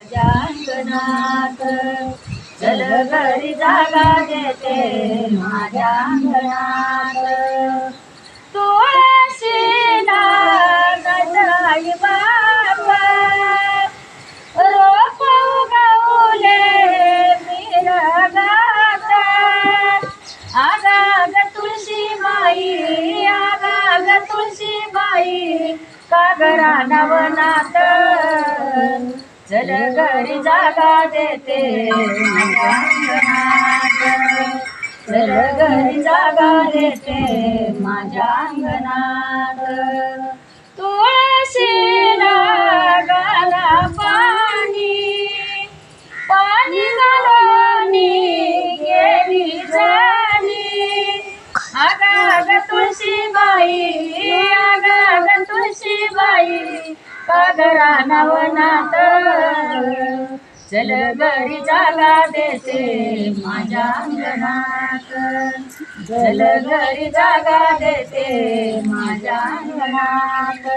अंगणात चल घरी जागा देते माझ्या अंगणात तुळशीला गजाई बाबा रोप उगवले विरगात आगाग तुळशीबाई आगाग तुळशीबाई कागरा नवनाथ चल घरी जागा देते माझ्या अंगणात चल घरी जागा देते माझ्या अंगणात तुळशीला घाला पाणी पाणी घालून गेली जाणी आगाग तुळशीबाई आगाग तुळशीबाई कागरा नवनाथ चल घरी जागा देते माझ्या अंगणात चल घरी जागा देते माझ्या अंगणात